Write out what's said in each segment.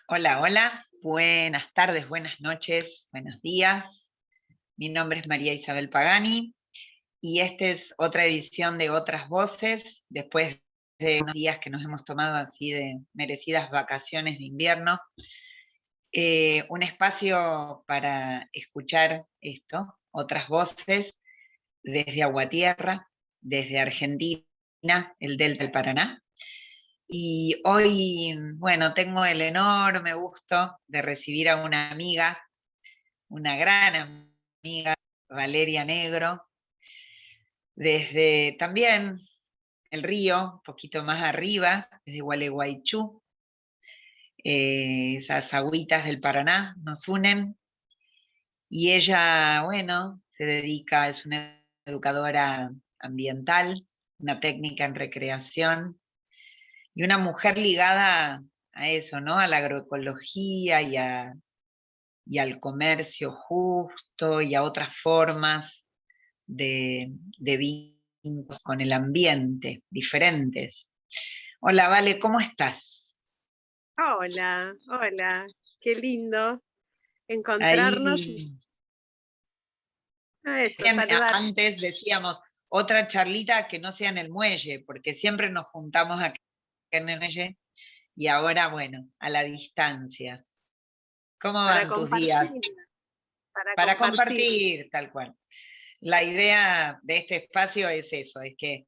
Hola, hola, buenas tardes, buenas noches, buenos días. Mi nombre es María Isabel Pagani y esta es otra edición de Otras Voces, después de unos días que nos hemos tomado así de merecidas vacaciones de invierno. Un espacio para escuchar esto, otras voces desde Aguatierra, desde Argentina, el Delta del Paraná. Y hoy, bueno, tengo el enorme gusto de recibir a una amiga, una gran amiga, Valeria Negro, desde también el río, un poquito más arriba, desde Gualeguaychú. Esas agüitas del Paraná nos unen. Y ella, bueno, se dedica, es una educadora ambiental, una técnica en recreación y una mujer ligada a eso, ¿no? A la agroecología y al comercio justo y a otras formas de vínculos con el ambiente, diferentes. Hola, Vale, ¿cómo estás? Hola, hola, qué lindo encontrarnos y Ahí, eso, saludar. antes decíamos, otra charlita que no sea en el muelle, porque siempre nos juntamos acá en el muelle y ahora, bueno, a la distancia. ¿Cómo para van tus días? compartir, para Para compartir. compartir, tal cual. La idea de este espacio es eso, es que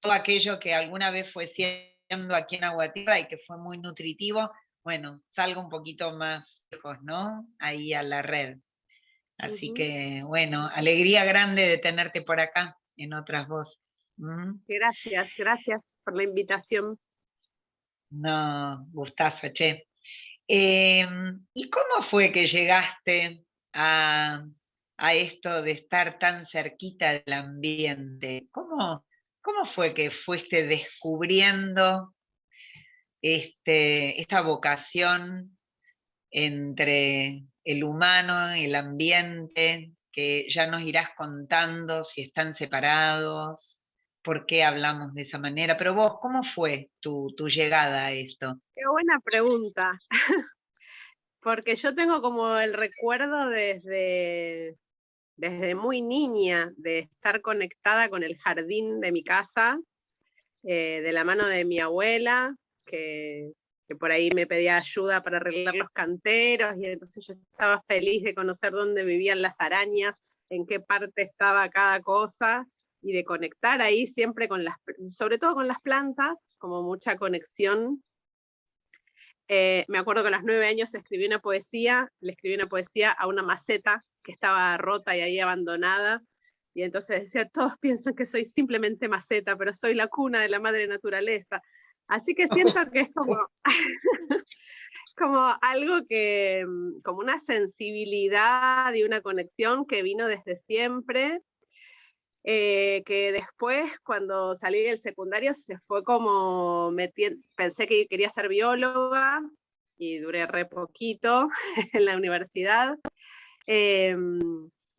todo aquello que alguna vez fue siendo aquí en Aguatierra y que fue muy nutritivo, bueno, salga un poquito más lejos, ¿no? Ahí a la red. Así Ujú. que, bueno, alegría grande de tenerte por acá en otras voces. ¿Mm? Gracias, gracias por la invitación. No, gustazo, che. Eh, ¿Y cómo fue que llegaste a, a esto de estar tan cerquita del ambiente? ¿Cómo fue que fuiste descubriendo esta vocación entre el humano y el ambiente, que ya nos irás contando si están separados, por qué hablamos de esa manera? Pero vos, ¿cómo fue tu llegada a esto? Qué buena pregunta, porque yo tengo como el recuerdo desde muy niña de estar conectada con el jardín de mi casa, de la mano de mi abuela, que, que por ahí me pedía ayuda para arreglar los canteros, y entonces yo estaba feliz de conocer dónde vivían las arañas, en qué parte estaba cada cosa, y de conectar ahí siempre con sobre todo con las plantas, como mucha conexión. Me acuerdo que a los 9 años le escribí una poesía a una maceta que estaba rota y ahí abandonada, y entonces decía, todos piensan que soy simplemente maceta, pero soy la cuna de la madre naturaleza. Así que siento que es como algo que, como una sensibilidad y una conexión que vino desde siempre, que después cuando salí del secundario se fue como metiendo, pensé que quería ser bióloga y duré re poquito en la universidad. eh,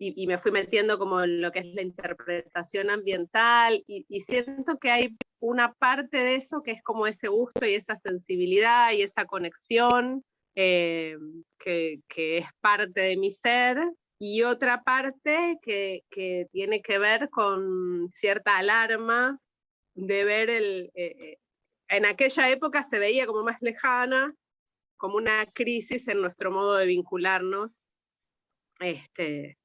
y me fui metiendo como en lo que es la interpretación ambiental, y siento que hay una parte de eso que es como ese gusto y esa sensibilidad y esa conexión, que es parte de mi ser, y otra parte que tiene que ver con cierta alarma de ver en aquella época se veía como más lejana, como una crisis en nuestro modo de vincularnos, este,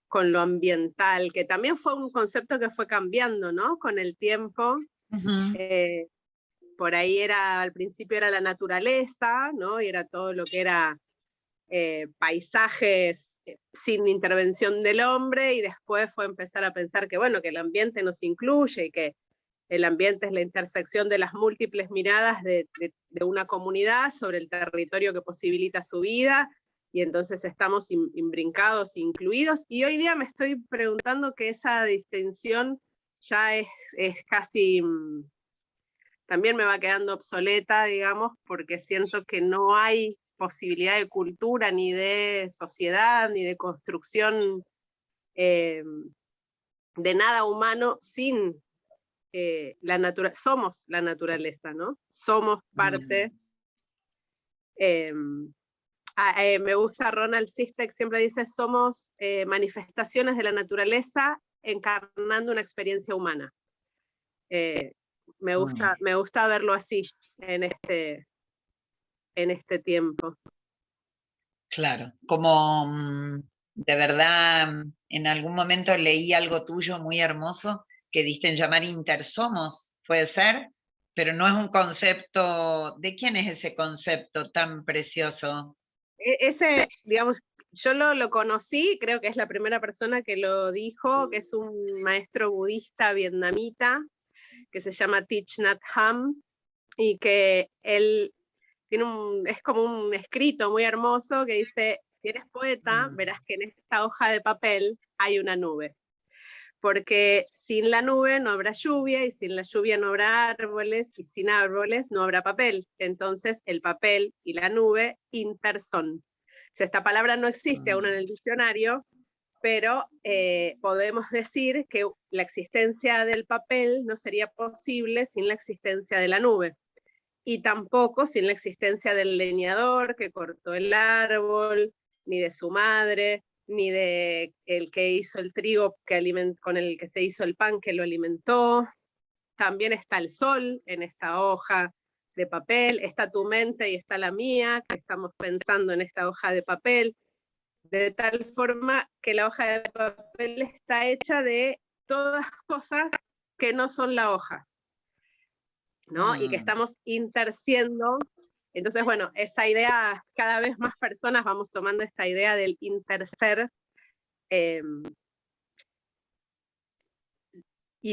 con lo ambiental, que también fue un concepto que fue cambiando, ¿no? Con el tiempo. Ujú. Eh, por ahí al principio era la naturaleza, ¿no? Y era todo lo que era paisajes sin intervención del hombre, y después fue empezar a pensar que, bueno, que el ambiente nos incluye y que el ambiente es la intersección de las múltiples miradas de una comunidad sobre el territorio que posibilita su vida, y entonces estamos imbrincados, incluidos, y hoy día me estoy preguntando que esa distinción ya es casi, también me va quedando obsoleta, digamos, porque siento que no hay posibilidad de cultura, ni de sociedad, ni de construcción eh, de nada humano sin somos la naturaleza, ¿no? Somos parte Me gusta Ronald Sistek, siempre dice, somos manifestaciones de la naturaleza encarnando una experiencia humana. Me gusta verlo así en este tiempo. Claro, como de verdad en algún momento leí algo tuyo muy hermoso que diste en llamar intersomos, puede ser, pero no es un concepto. ¿De quién es ese concepto tan precioso? Ese, digamos, yo lo conocí, creo que es la primera persona que lo dijo, que es un maestro budista vietnamita, que se llama Thich Nhat Hanh, y que él es como un escrito muy hermoso que dice, si eres poeta, verás que en esta hoja de papel hay una nube. Porque sin la nube no habrá lluvia, y sin la lluvia no habrá árboles, y sin árboles no habrá papel. Entonces el papel y la nube interson. O sea, esta palabra no existe aún en el diccionario, pero podemos decir que la existencia del papel no sería posible sin la existencia de la nube. Y tampoco sin la existencia del leñador que cortó el árbol, ni de su madre, ni de el que hizo el trigo con el que se hizo el pan que lo alimentó. También está el sol en esta hoja de papel, está tu mente y está la mía, que estamos pensando en esta hoja de papel, de tal forma que la hoja de papel está hecha de todas cosas que no son la hoja, ¿no? Y que estamos intersiendo. Entonces, bueno, esa idea, cada vez más personas vamos tomando esta idea del interser, y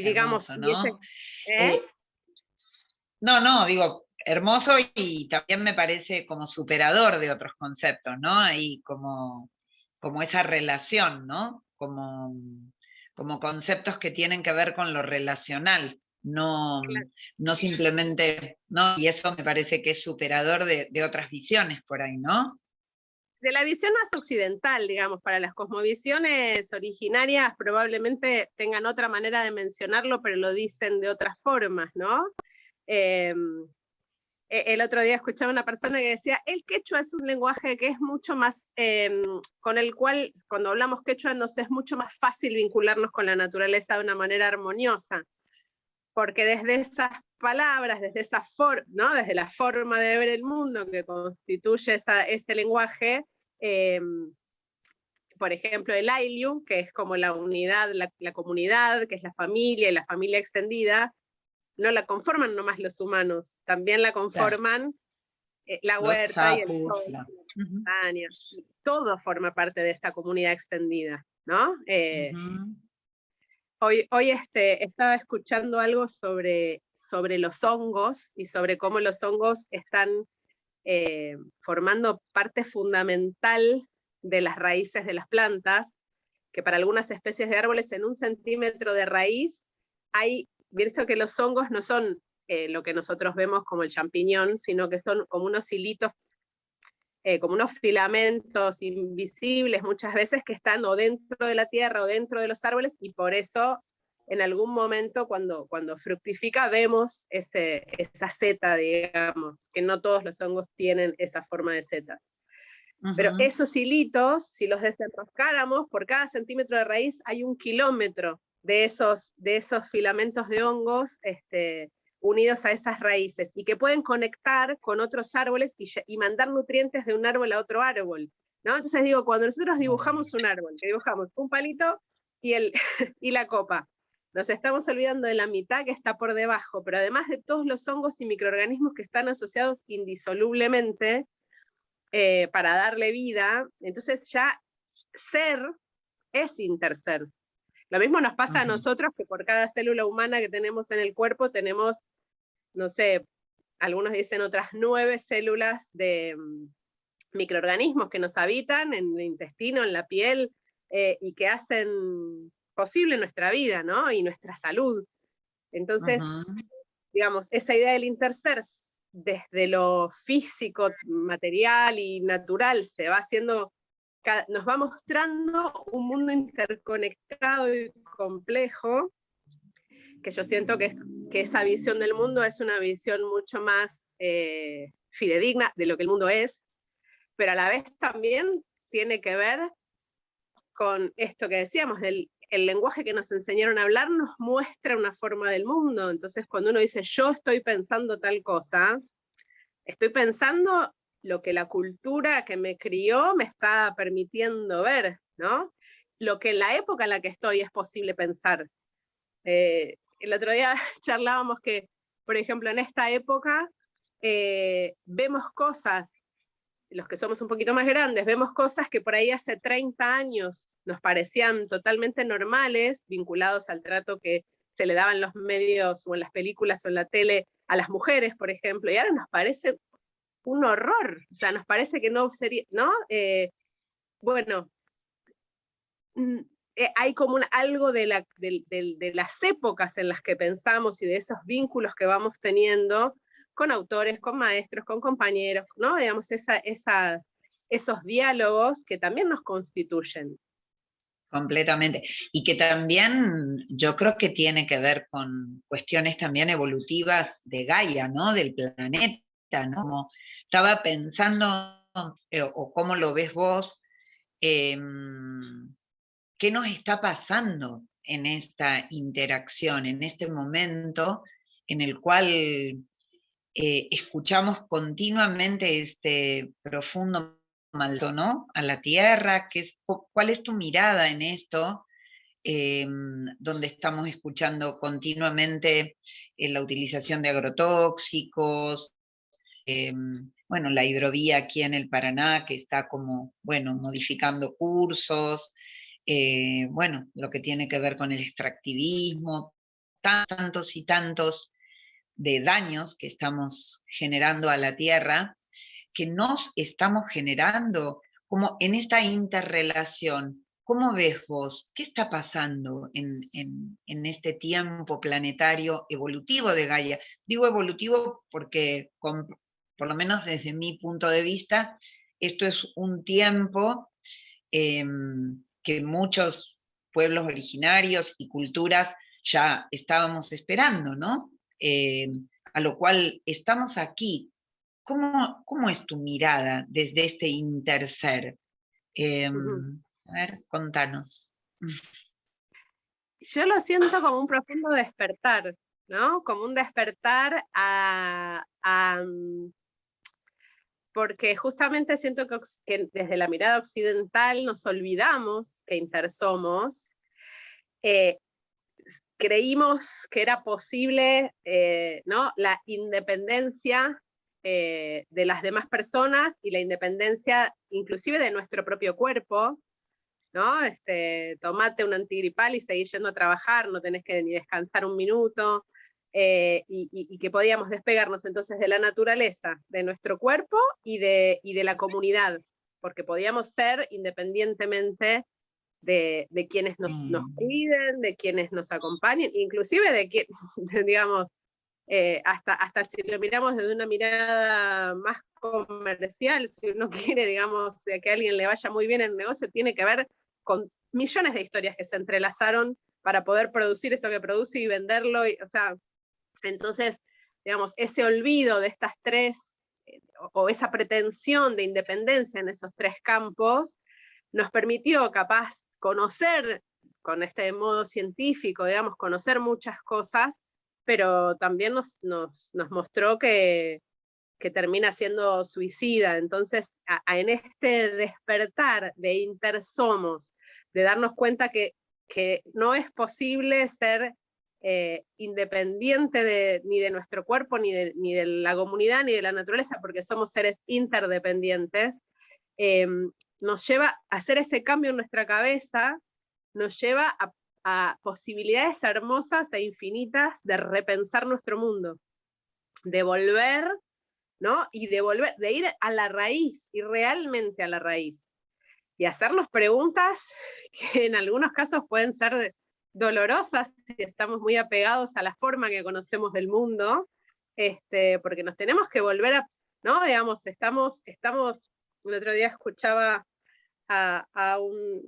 digamos, Hermoso, ¿no? ¿eh? No, digo, hermoso, y también me parece como superador de otros conceptos, ¿no? Ahí como esa relación, ¿no? Como conceptos que tienen que ver con lo relacional, no, Claro. no simplemente, ¿no? Y eso me parece que es superador de otras visiones por ahí, ¿no? De la visión más occidental, digamos, para las cosmovisiones originarias probablemente tengan otra manera de mencionarlo, pero lo dicen de otras formas, ¿no? El otro día escuchaba a una persona que decía, el quechua es un lenguaje que es mucho más, con el cual cuando hablamos quechua nos es mucho más fácil vincularnos con la naturaleza de una manera armoniosa, porque desde esas palabras, desde esa ¿no? Desde la forma de ver el mundo que constituye ese lenguaje, por ejemplo, el Ayllu, que es como la unidad, la comunidad, que es la familia y la familia extendida, no la conforman nomás los humanos, también la conforman la huerta y el sol, la montaña. Todo forma parte de esta comunidad extendida, ¿no? Hoy estaba escuchando algo sobre los hongos y sobre cómo los hongos están formando parte fundamental de las raíces de las plantas, que para algunas especies de árboles en 1 centímetro de raíz hay, visto que los hongos no son lo que nosotros vemos como el champiñón, sino que son como unos hilitos, como unos filamentos invisibles muchas veces que están o dentro de la tierra o dentro de los árboles, y por eso en algún momento cuando fructifica vemos esa seta, digamos, que no todos los hongos tienen esa forma de seta. Pero esos hilitos, si los desenroscáramos, por cada centímetro de raíz hay 1 kilómetro de esos filamentos de hongos unidos a esas raíces, y que pueden conectar con otros árboles y mandar nutrientes de un árbol a otro árbol, ¿no? Entonces digo, cuando nosotros dibujamos un árbol, que dibujamos un palito y la copa, nos estamos olvidando de la mitad que está por debajo, pero además de todos los hongos y microorganismos que están asociados indisolublemente para darle vida. Entonces ya ser es interser. Lo mismo nos pasa a nosotros, que por cada célula humana que tenemos en el cuerpo tenemos, no sé, algunos dicen otras 9 células de microorganismos que nos habitan en el intestino, en la piel, y que hacen posible nuestra vida, ¿no? Y nuestra salud. Entonces, digamos, esa idea del interser, desde lo físico, material y natural, se va haciendo, nos va mostrando un mundo interconectado y complejo, que yo siento que esa visión del mundo es una visión mucho más fidedigna de lo que el mundo es, pero a la vez también tiene que ver con esto que decíamos, el lenguaje que nos enseñaron a hablar nos muestra una forma del mundo. Entonces cuando uno dice yo estoy pensando tal cosa, estoy pensando lo que la cultura que me crió me está permitiendo ver, ¿no? Lo que en la época en la que estoy es posible pensar. El otro día charlábamos que, por ejemplo, en esta época vemos cosas, los que somos un poquito más grandes, vemos cosas que por ahí hace 30 años nos parecían totalmente normales, vinculados al trato que se le daba en los medios o en las películas o en la tele a las mujeres, por ejemplo, y ahora nos parece un horror, o sea, nos parece que no sería, ¿no? Bueno, hay como algo de las épocas en las que pensamos y de esos vínculos que vamos teniendo con autores, con maestros, con compañeros, ¿no? Digamos, esos diálogos que también nos constituyen. Completamente. Y que también yo creo que tiene que ver con cuestiones también evolutivas de Gaia, ¿no? Del planeta, ¿no? Como estaba pensando, o cómo lo ves vos, qué nos está pasando en esta interacción, en este momento en el cual escuchamos continuamente este profundo maltrato, ¿no? A la tierra. ¿Cuál es tu mirada en esto? Donde estamos escuchando continuamente la utilización de agrotóxicos, bueno, la hidrovía aquí en el Paraná, que está como, bueno, modificando cursos, bueno, lo que tiene que ver con el extractivismo, tantos y tantos de daños que estamos generando a la tierra, que nos estamos generando como en esta interrelación. ¿Cómo ves vos? ¿Qué está pasando en este tiempo planetario evolutivo de Gaia? Digo evolutivo porque, por lo menos desde mi punto de vista, esto es un tiempo que muchos pueblos originarios y culturas ya estábamos esperando, ¿no? A lo cual estamos aquí. ¿Cómo es tu mirada desde este interser? A ver, contanos. Yo lo siento como un profundo despertar, ¿no? Como un despertar porque justamente siento que desde la mirada occidental nos olvidamos que intersomos, creímos que era posible, ¿no? La independencia de las demás personas y la independencia inclusive de nuestro propio cuerpo, ¿no? Tomate un antigripal y seguir yendo a trabajar, no tenés que ni descansar un minuto, y que podíamos despegarnos entonces de la naturaleza, de nuestro cuerpo y de la comunidad, porque podíamos ser independientemente de quienes nos cuiden, de quienes nos acompañen, inclusive digamos, hasta si lo miramos desde una mirada más comercial, si uno quiere, digamos, que a alguien le vaya muy bien en el negocio, tiene que ver con millones de historias que se entrelazaron para poder producir eso que produce y venderlo, o sea, entonces, digamos, ese olvido de estas tres, o esa pretensión de independencia en esos tres campos, nos permitió capaz conocer, con este modo científico, digamos, conocer muchas cosas, pero también nos mostró que termina siendo suicida. Entonces, en este despertar de intersomos, de darnos cuenta que no es posible ser independiente ni de nuestro cuerpo, ni de la comunidad, ni de la naturaleza, porque somos seres interdependientes, nos lleva a hacer ese cambio en nuestra cabeza, nos lleva a posibilidades hermosas e infinitas de repensar nuestro mundo, de volver, ¿no? Y de ir a la raíz, y realmente a la raíz, y hacernos preguntas que en algunos casos pueden ser dolorosas si estamos muy apegados a la forma que conocemos del mundo, porque nos tenemos que volver a, ¿no? Digamos, estamos, el otro día escuchaba a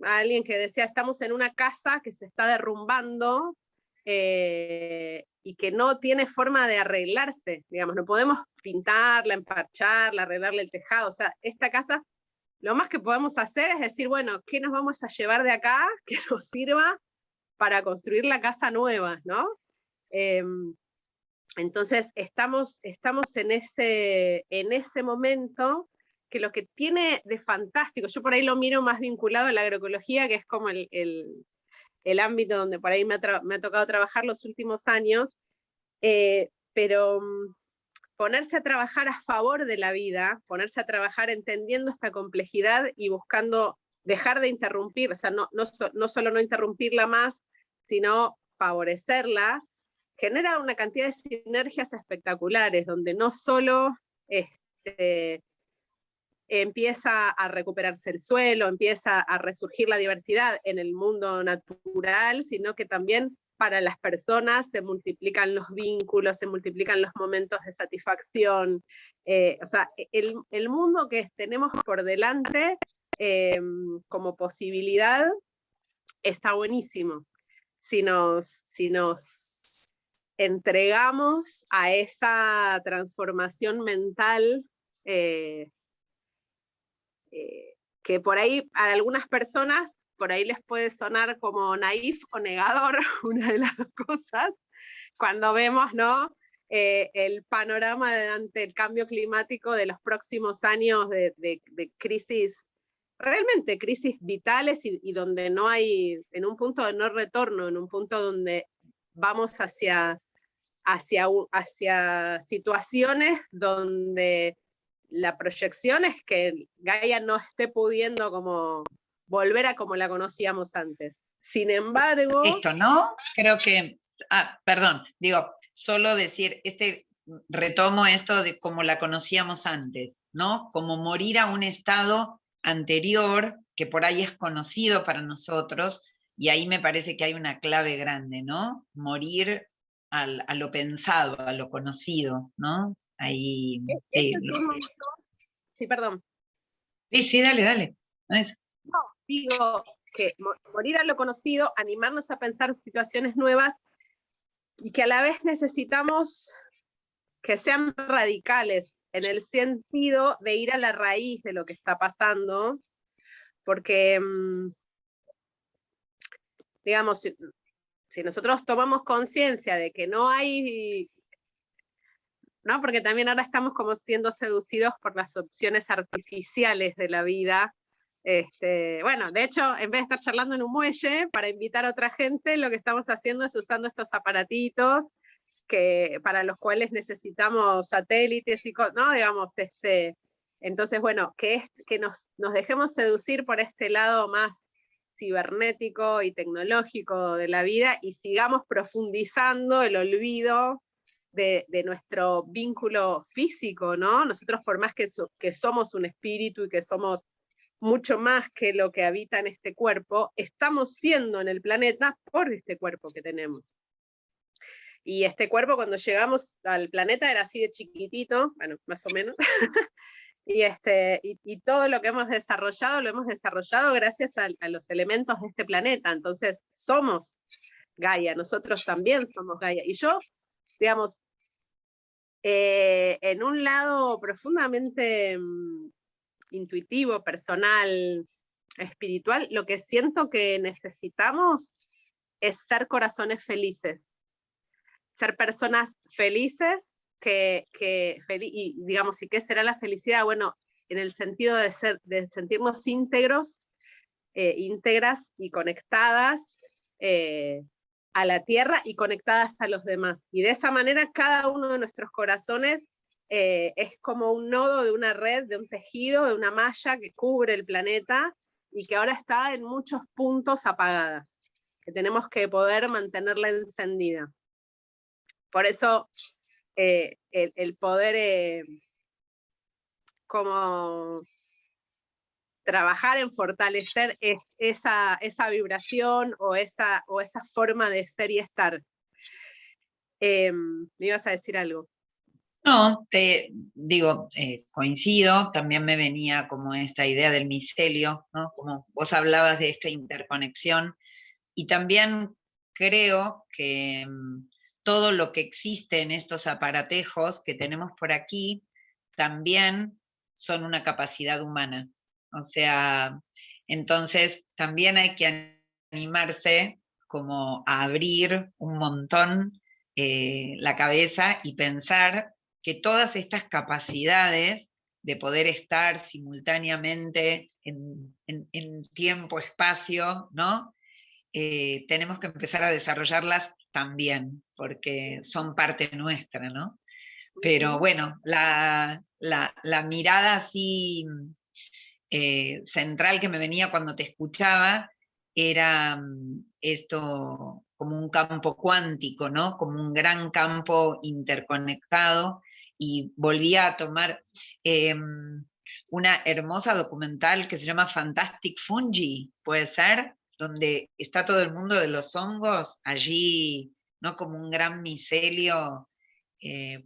alguien que decía, estamos en una casa que se está derrumbando, y que no tiene forma de arreglarse, digamos, no podemos pintarla, emparcharla, arreglarle el tejado, o sea, esta casa, lo más que podemos hacer es decir, bueno, ¿qué nos vamos a llevar de acá que nos sirva para construir la casa nueva, ¿no? Entonces, estamos en ese momento que lo que tiene de fantástico, yo por ahí lo miro más vinculado a la agroecología, que es como el ámbito donde por ahí me ha tocado trabajar los últimos años, pero ponerse a trabajar a favor de la vida, ponerse a trabajar entendiendo esta complejidad y buscando dejar de interrumpir, o sea, no solo no interrumpirla más, sino favorecerla, genera una cantidad de sinergias espectaculares, donde no solo empieza a recuperarse el suelo, empieza a resurgir la diversidad en el mundo natural, sino que también para las personas se multiplican los vínculos, se multiplican los momentos de satisfacción. O sea, el mundo que tenemos por delante como posibilidad está buenísimo. Si nos entregamos a esa transformación mental que por ahí a algunas personas por ahí les puede sonar como naif o negador, una de las dos cosas, cuando vemos, ¿no? El panorama ante el cambio climático de los próximos años de crisis, realmente crisis vitales y donde no hay, en un punto de no retorno, en un punto donde vamos hacia situaciones donde la proyección es que Gaia no esté pudiendo como volver a como la conocíamos antes. Sin embargo... Esto, ¿no? Creo que, perdón, digo, solo decir, retomo esto de como la conocíamos antes, ¿no? Como morir a un estado anterior que por ahí es conocido para nosotros, y ahí me parece que hay una clave grande, ¿no? Morir a lo pensado, a lo conocido, ¿no? Ahí... Sí, perdón. Sí, dale. No, digo que morir a lo conocido, animarnos a pensar situaciones nuevas y que a la vez necesitamos que sean radicales en el sentido de ir a la raíz de lo que está pasando, porque, digamos, si nosotros tomamos conciencia de que no hay, ¿no? Porque también ahora estamos como siendo seducidos por las opciones artificiales de la vida. Bueno, de hecho, en vez de estar charlando en un muelle para invitar a otra gente, lo que estamos haciendo es usando estos aparatitos para los cuales necesitamos satélites y ¿no? Digamos, entonces, bueno, que nos dejemos seducir por este lado más cibernético y tecnológico de la vida y sigamos profundizando el olvido de nuestro vínculo físico, ¿no? Nosotros por más que somos un espíritu y que somos mucho más que lo que habita en este cuerpo, estamos siendo en el planeta por este cuerpo que tenemos. Y este cuerpo cuando llegamos al planeta era así de chiquitito, bueno, más o menos, y todo lo que hemos desarrollado, lo hemos desarrollado gracias a los elementos de este planeta, entonces somos Gaia, nosotros también somos Gaia. Y yo, digamos, en un lado profundamente intuitivo, personal, espiritual, lo que siento que necesitamos es ser corazones felices, ser personas felices, y digamos, ¿y qué será la felicidad? Bueno, en el sentido de sentirnos íntegros, íntegras y conectadas a la tierra y conectadas a los demás. Y de esa manera cada uno de nuestros corazones es como un nodo de una red, de un tejido, de una malla que cubre el planeta y que ahora está en muchos puntos apagada, que tenemos que poder mantenerla encendida. Por eso el poder como trabajar en fortalecer esa vibración o esa forma de ser y estar. ¿Me ibas a decir algo? No, te digo, coincido, también me venía como esta idea del micelio, ¿no? Como vos hablabas de esta interconexión, y también creo que todo lo que existe en estos aparatejos que tenemos por aquí también son una capacidad humana. O sea, entonces también hay que animarse como a abrir un montón la cabeza y pensar que todas estas capacidades de poder estar simultáneamente en tiempo, espacio, ¿no? Tenemos que empezar a desarrollarlas también, porque son parte nuestra, ¿no? Pero bueno, la mirada así central que me venía cuando te escuchaba era esto como un campo cuántico, ¿no? Como un gran campo interconectado, y volvía a tomar una hermosa documental que se llama Fantastic Fungi, ¿puede ser? Donde está todo el mundo de los hongos allí, ¿no? Como un gran micelio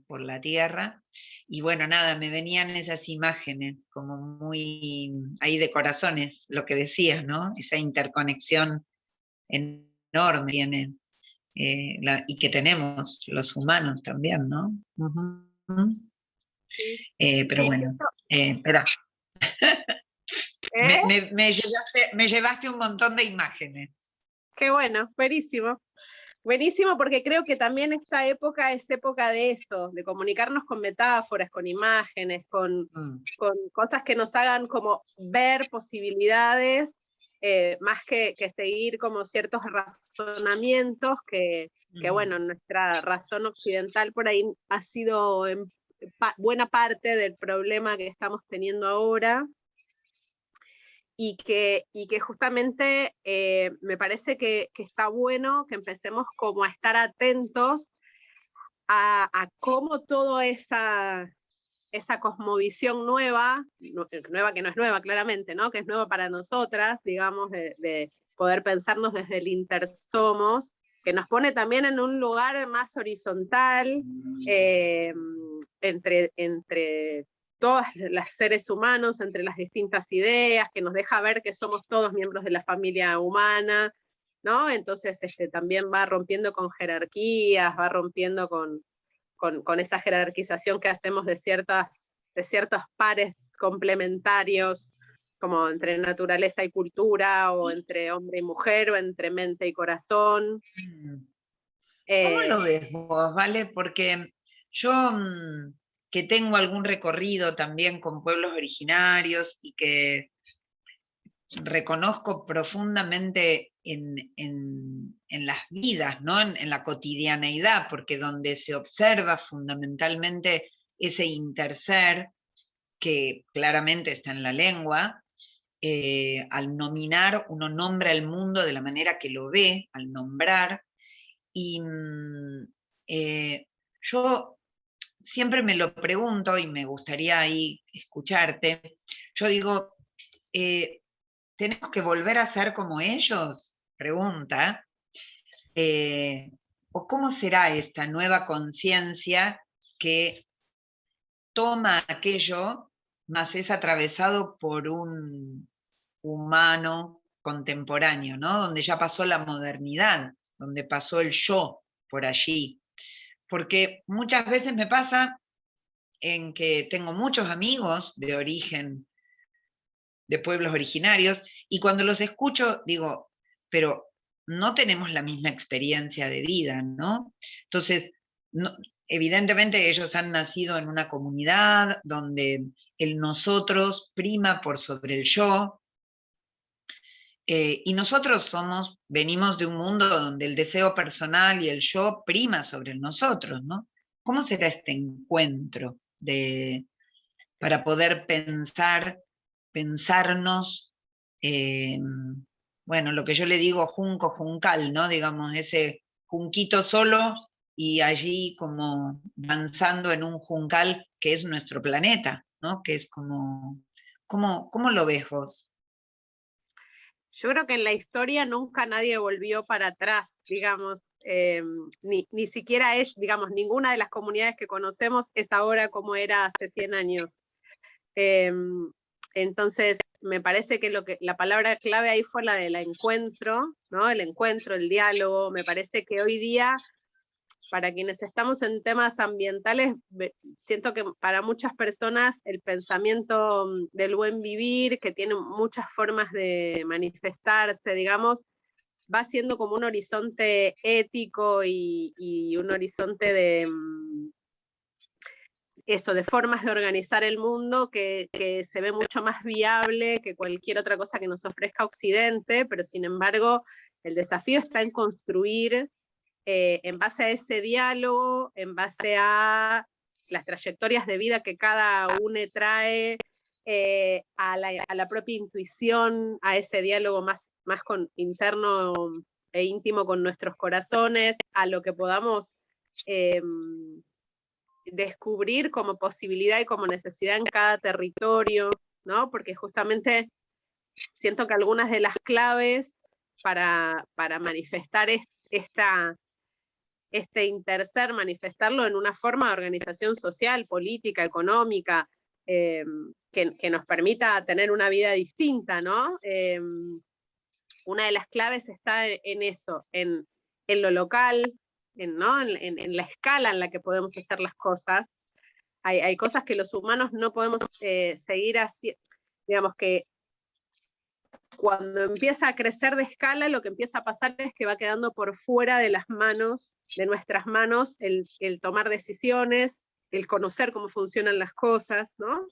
por la tierra. Y bueno, nada, me venían esas imágenes como muy ahí de corazones, lo que decías, ¿no? Esa interconexión enorme tiene, y que tenemos los humanos también, ¿no? Uh-huh. Sí. Pero bueno, espera. ¿Eh? Me llevaste un montón de imágenes. Qué bueno, buenísimo. Buenísimo, porque creo que también esta época es época de eso, de comunicarnos con metáforas, con imágenes, con cosas que nos hagan como ver posibilidades, más que seguir como ciertos razonamientos que bueno, nuestra razón occidental por ahí ha sido buena parte del problema que estamos teniendo ahora. Y que justamente me parece que está bueno que empecemos como a estar atentos a cómo toda esa cosmovisión nueva que no es nueva claramente, ¿no? Que es nueva para nosotras, digamos, de poder pensarnos desde el intersomos, que nos pone también en un lugar más horizontal, entre todos los seres humanos, entre las distintas ideas, que nos deja ver que somos todos miembros de la familia humana, ¿no? Entonces también va rompiendo con jerarquías, va rompiendo con esa jerarquización que hacemos de ciertos pares complementarios, como entre naturaleza y cultura, o entre hombre y mujer, o entre mente y corazón. ¿Cómo lo ves vos, Vale? Porque yo que tengo algún recorrido también con pueblos originarios y que reconozco profundamente en las vidas, ¿no? En la cotidianeidad, porque donde se observa fundamentalmente ese interser, que claramente está en la lengua, al nominar, uno nombra el mundo de la manera que lo ve, al nombrar, y yo siempre me lo pregunto y me gustaría ahí escucharte. Yo digo, ¿tenemos que volver a ser como ellos? Pregunta. ¿O cómo será esta nueva conciencia que toma aquello, más es atravesado por un humano contemporáneo, ¿no? Donde ya pasó la modernidad, donde pasó el yo por allí? Porque muchas veces me pasa en que tengo muchos amigos de origen, de pueblos originarios, y cuando los escucho digo, pero no tenemos la misma experiencia de vida, ¿no? Entonces, no, evidentemente ellos han nacido en una comunidad donde el nosotros prima por sobre el yo, y nosotros venimos de un mundo donde el deseo personal y el yo prima sobre el nosotros, ¿no? ¿Cómo será este encuentro para poder pensarnos, bueno, lo que yo le digo junco, juncal, ¿no? Digamos, ese junquito solo y allí como danzando en un juncal que es nuestro planeta, ¿no? Que es como, ¿cómo lo ves vos? Yo creo que en la historia nunca nadie volvió para atrás, digamos, ni siquiera es, digamos, ninguna de las comunidades que conocemos es ahora como era hace 100 años. Entonces, me parece que la palabra clave ahí fue la del encuentro, ¿no? El encuentro, el diálogo. Me parece que hoy día, para quienes estamos en temas ambientales, siento que para muchas personas el pensamiento del buen vivir, que tiene muchas formas de manifestarse, digamos, va siendo como un horizonte ético y un horizonte de eso, de formas de organizar el mundo que se ve mucho más viable que cualquier otra cosa que nos ofrezca Occidente, pero sin embargo el desafío está en construir en base a ese diálogo, en base a las trayectorias de vida que cada uno trae, a la propia intuición, a ese diálogo más interno e íntimo con nuestros corazones, a lo que podamos descubrir como posibilidad y como necesidad en cada territorio, ¿no? Porque justamente siento que algunas de las claves para manifestar este interser, manifestarlo en una forma de organización social, política, económica, que nos permita tener una vida distinta, ¿no? Una de las claves está en eso, en lo local, ¿no? en la escala en la que podemos hacer las cosas. Hay cosas que los humanos no podemos seguir haciendo, digamos que cuando empieza a crecer de escala, lo que empieza a pasar es que va quedando por fuera de las manos, de nuestras manos, el tomar decisiones, el conocer cómo funcionan las cosas, ¿no?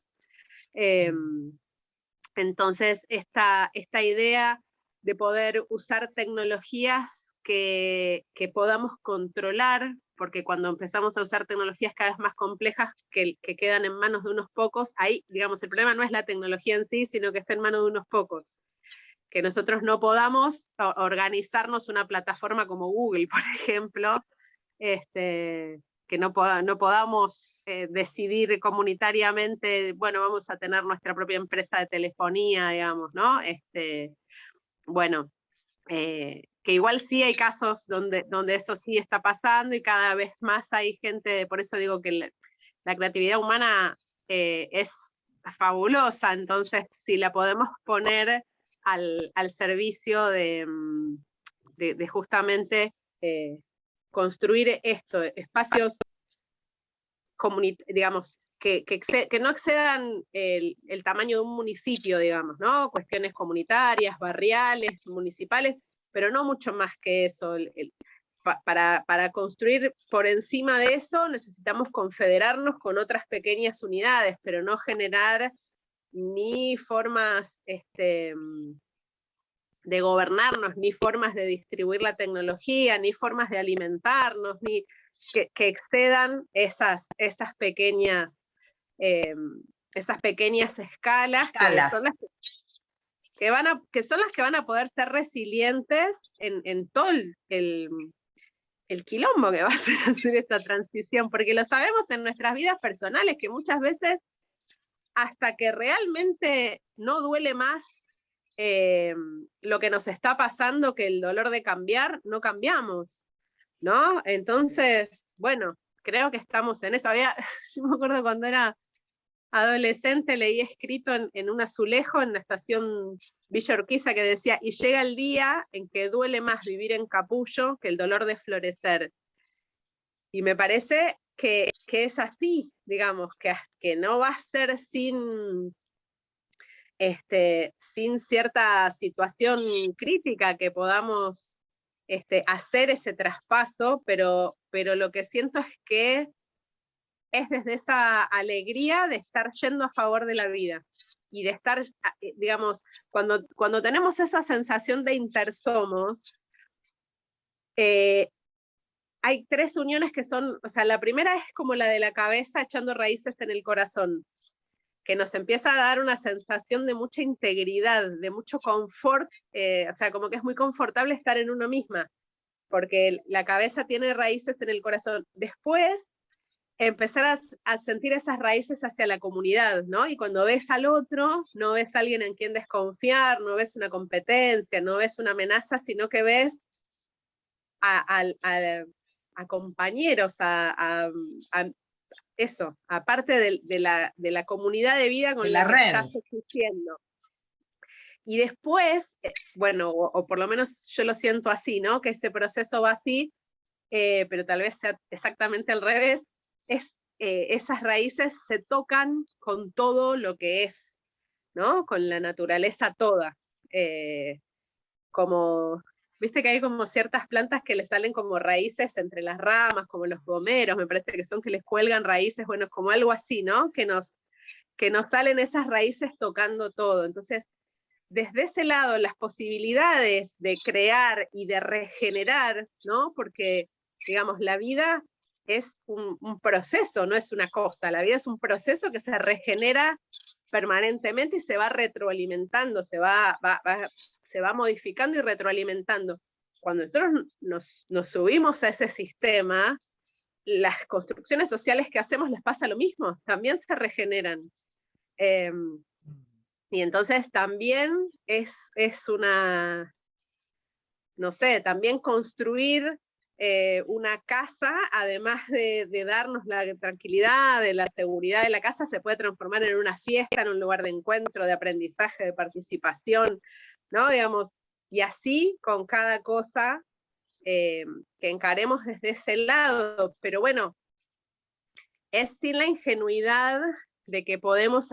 Entonces, esta idea de poder usar tecnologías que podamos controlar, porque cuando empezamos a usar tecnologías cada vez más complejas que quedan en manos de unos pocos, ahí, digamos, el problema no es la tecnología en sí, sino que está en manos de unos pocos. Que nosotros no podamos organizarnos una plataforma como Google, por ejemplo, que no podamos decidir comunitariamente, bueno, vamos a tener nuestra propia empresa de telefonía, digamos, ¿no? Bueno, que igual sí hay casos donde eso sí está pasando y cada vez más hay gente, por eso digo que la creatividad humana es fabulosa, entonces si la podemos poner al servicio de justamente construir esto, espacios digamos, que no excedan el tamaño de un municipio, digamos, ¿no? Cuestiones comunitarias, barriales, municipales, pero no mucho más que eso. Para construir por encima de eso necesitamos confederarnos con otras pequeñas unidades, pero no generar ni formas de gobernarnos, ni formas de distribuir la tecnología, ni formas de alimentarnos, ni que excedan esas pequeñas escalas. Que son las que son las que van a poder ser resilientes en todo el quilombo que va a ser hacer esta transición, porque lo sabemos en nuestras vidas personales, que muchas veces hasta que realmente no duele más lo que nos está pasando que el dolor de cambiar, no cambiamos, ¿no? Entonces, bueno, creo que estamos en eso. Yo me acuerdo cuando era adolescente, leí escrito en un azulejo en la estación Villa Urquiza que decía, y llega el día en que duele más vivir en capullo que el dolor de florecer. Y me parece que es así, digamos, que no va a ser sin cierta situación crítica que podamos hacer ese traspaso, pero lo que siento es que es desde esa alegría de estar yendo a favor de la vida y de estar, digamos, cuando tenemos esa sensación de intersomos, hay tres uniones que son, o sea, la primera es como la de la cabeza echando raíces en el corazón, que nos empieza a dar una sensación de mucha integridad, de mucho confort, o sea, como que es muy confortable estar en uno misma, porque la cabeza tiene raíces en el corazón. Después, empezar a sentir esas raíces hacia la comunidad, ¿no? Y cuando ves al otro, no ves a alguien en quien desconfiar, no ves una competencia, no ves una amenaza, sino que ves a compañeros, a eso, aparte de la comunidad de vida con la que estás existiendo. Y después, bueno, o por lo menos yo lo siento así, ¿no? Que ese proceso va así, pero tal vez sea exactamente al revés, esas raíces se tocan con todo lo que es, ¿no? Con la naturaleza toda. Como, viste que hay como ciertas plantas que le salen como raíces entre las ramas, como los gomeros, me parece que son que les cuelgan raíces, bueno, es como algo así, ¿no? Que nos salen esas raíces tocando todo. Entonces, desde ese lado, las posibilidades de crear y de regenerar, ¿no? Porque, digamos, la vida es un proceso, no es una cosa. La vida es un proceso que se regenera permanentemente y se va retroalimentando, se va modificando y retroalimentando. Cuando nosotros nos subimos a ese sistema, las construcciones sociales que hacemos les pasa lo mismo, también se regeneran. Y entonces también es una, no sé, también construir una casa, además de darnos la tranquilidad, de la seguridad de la casa, se puede transformar en una fiesta, en un lugar de encuentro, de aprendizaje, de participación, ¿no? Digamos, y así con cada cosa que encaremos desde ese lado. Pero bueno, es sin la ingenuidad de que podemos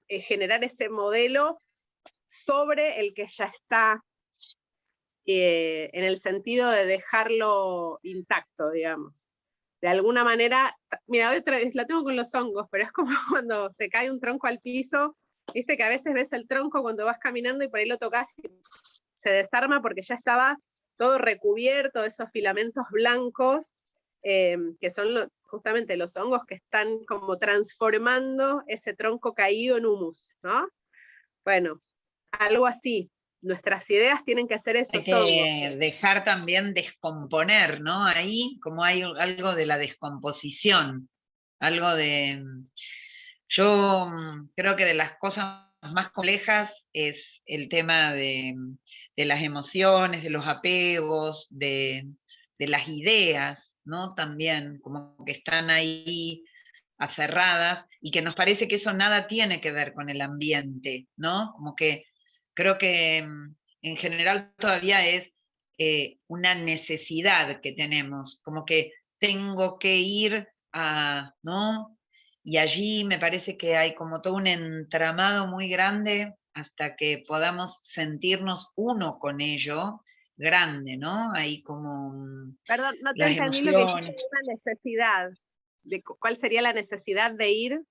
generar ese modelo sobre el que ya está, en el sentido de dejarlo intacto, digamos. De alguna manera, mira, otra vez la tengo con los hongos, pero es como cuando se cae un tronco al piso, viste que a veces ves el tronco cuando vas caminando y por ahí lo tocas y se desarma porque ya estaba todo recubierto de esos filamentos blancos, que son justamente los hongos que están como transformando ese tronco caído en humus, ¿no? Bueno, algo así. Nuestras ideas tienen que ser Hay esos hongos. que dejar también descomponer, ¿no? Ahí como hay algo de la descomposición, algo de... Yo creo que de las cosas más complejas es el tema de las emociones, de los apegos, de las ideas, ¿no? También, como que están ahí aferradas y que nos parece que eso nada tiene que ver con el ambiente, ¿no? Como que creo que en general todavía es una necesidad que tenemos, como que tengo que ir a, ¿no? Y allí me parece que hay como todo un entramado muy grande hasta que podamos sentirnos uno con ello, grande, ¿no? Ahí como Perdón, no te las entendí lo que dijiste emociones. de una necesidad. De cuál sería la necesidad de ir.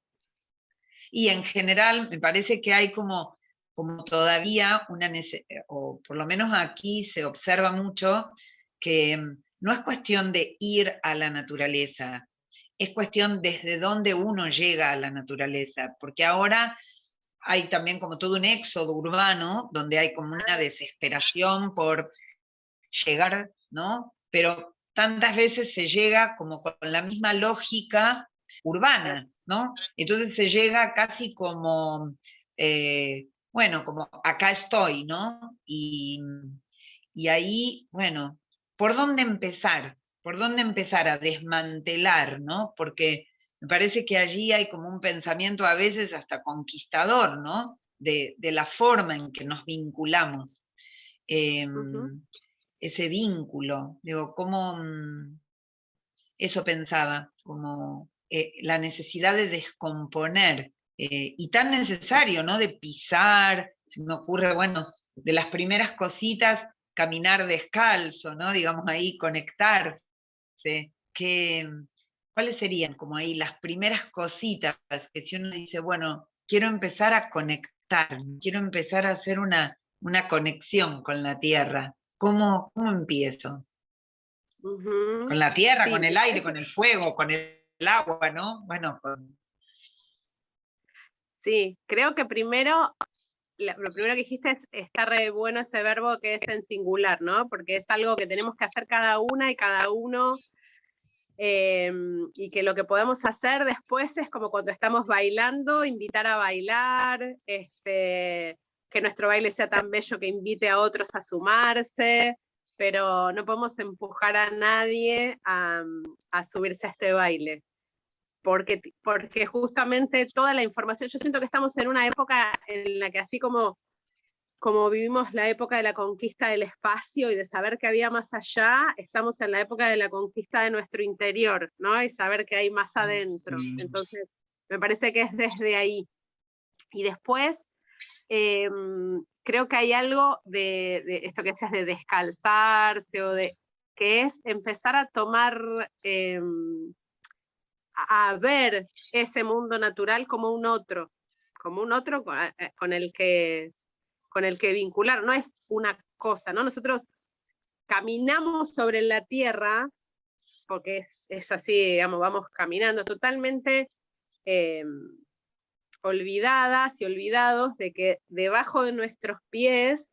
Y en general me parece que hay como todavía una necesidad, o por lo menos aquí se observa mucho, que no es cuestión de ir a la naturaleza, es cuestión desde dónde uno llega a la naturaleza, porque ahora hay también como todo un éxodo urbano, donde hay como una desesperación por llegar, ¿no? Pero tantas veces se llega como con la misma lógica urbana, ¿no? Entonces se llega casi como, bueno, como acá estoy, ¿no? Y ahí, bueno, ¿por dónde empezar? ¿Por dónde empezar a desmantelar, ¿no? Porque me parece que allí hay como un pensamiento a veces hasta conquistador, ¿no? De la forma en que nos vinculamos. Ese vínculo, digo, cómo eso pensaba, como la necesidad de descomponer, y tan necesario, ¿no? De pisar, se me ocurre, bueno, de las primeras cositas, caminar descalzo, ¿no? Digamos ahí, conectarse, que, ¿cuáles serían como ahí las primeras cositas que si uno dice, bueno, quiero empezar a conectar, quiero empezar a hacer una conexión con la tierra? ¿Cómo empiezo? Con la tierra, Sí, con el aire, con el fuego, con el agua, ¿no? Bueno, sí, creo que primero, lo primero que dijiste está re bueno ese verbo que es en singular, ¿no? Porque es algo que tenemos que hacer cada una y cada uno, y que lo que podemos hacer después es como cuando estamos bailando, invitar a bailar, que nuestro baile sea tan bello que invite a otros a sumarse, pero no podemos empujar a nadie a subirse a este baile. Porque justamente toda la información, yo siento que estamos en una época en la que así como como vivimos la época de la conquista del espacio y de saber que había más allá, estamos en la época de la conquista de nuestro interior, ¿no? Y saber que hay más adentro. Entonces, me parece que es desde ahí. Y después, creo que hay algo de esto que decías de descalzarse, que es empezar a tomar, a ver ese mundo natural como un otro con el que vincular, no es una cosa, ¿no? Nosotros caminamos sobre la tierra, porque es así, digamos, vamos caminando totalmente olvidadas y olvidados de que debajo de nuestros pies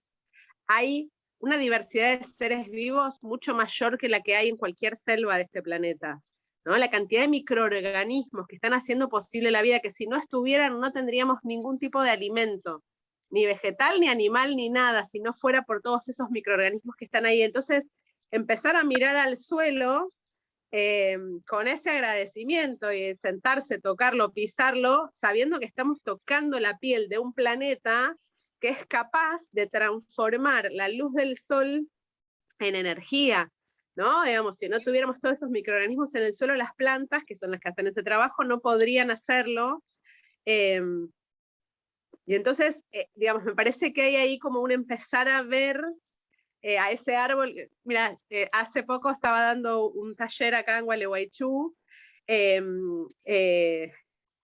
hay una diversidad de seres vivos mucho mayor que la que hay en cualquier selva de este planeta, ¿no? La cantidad de microorganismos que están haciendo posible la vida, que si no estuvieran no tendríamos ningún tipo de alimento, ni vegetal, ni animal, ni nada, si no fuera por todos esos microorganismos que están ahí. Entonces, empezar a mirar al suelo con ese agradecimiento y sentarse, tocarlo, pisarlo, sabiendo que estamos tocando la piel de un planeta que es capaz de transformar la luz del sol en energía, ¿no? Digamos, si no tuviéramos todos esos microorganismos en el suelo, las plantas, que son las que hacen ese trabajo, no podrían hacerlo. Y entonces, digamos, me parece que hay ahí como un empezar a ver a ese árbol. Mira, hace poco estaba dando un taller acá en Gualeguaychú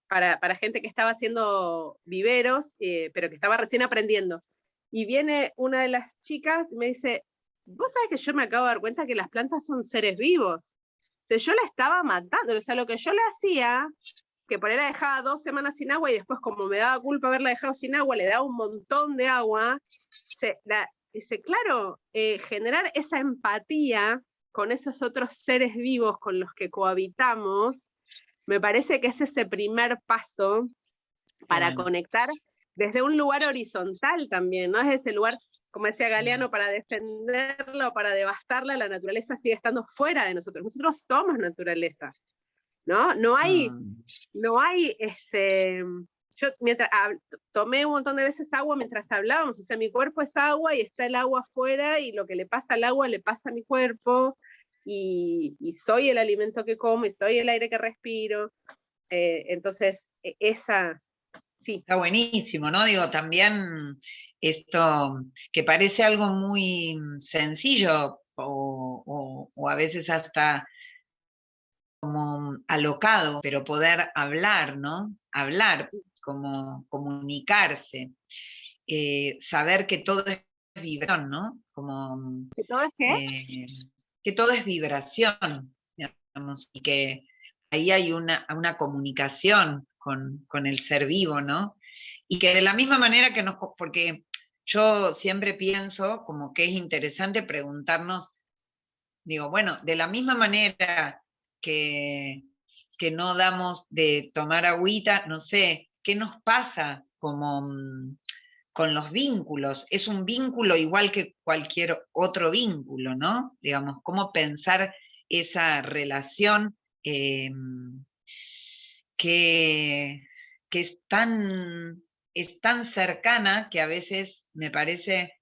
para gente que estaba haciendo viveros, pero que estaba recién aprendiendo. Y viene una de las chicas y me dice, vos sabés que yo me acabo de dar cuenta que las plantas son seres vivos. O sea, yo la estaba matando, o sea, lo que yo le hacía, que por ahí la dejaba 2 semanas sin agua y después como me daba culpa haberla dejado sin agua, le daba un montón de agua, dice, claro, generar esa empatía con esos otros seres vivos con los que cohabitamos, me parece que es ese primer paso para conectar desde un lugar horizontal también, ¿no? Es ese lugar, como decía Galeano, para defenderla o para devastarla, la naturaleza sigue estando fuera de nosotros. Nosotros somos naturaleza, ¿no? No hay, yo tomé un montón de veces agua mientras hablábamos, o sea, mi cuerpo es agua y está el agua afuera y lo que le pasa al agua le pasa a mi cuerpo y soy el alimento que como y soy el aire que respiro. Entonces, sí. Está buenísimo, ¿no? Digo, también esto que parece algo muy sencillo o a veces hasta como alocado, pero poder hablar, ¿no? Hablar, como comunicarse, saber que todo es vibración, ¿no? Como, ¿Que todo es qué? que todo es vibración, digamos, y que ahí hay una comunicación con el ser vivo, ¿no? Y que de la misma manera que porque yo siempre pienso como que es interesante preguntarnos, digo, bueno, de la misma manera que no damos de tomar agüita, no sé, ¿qué nos pasa como con los vínculos? Es un vínculo igual que cualquier otro vínculo, ¿no? Digamos, cómo pensar esa relación que es tan cercana que a veces me parece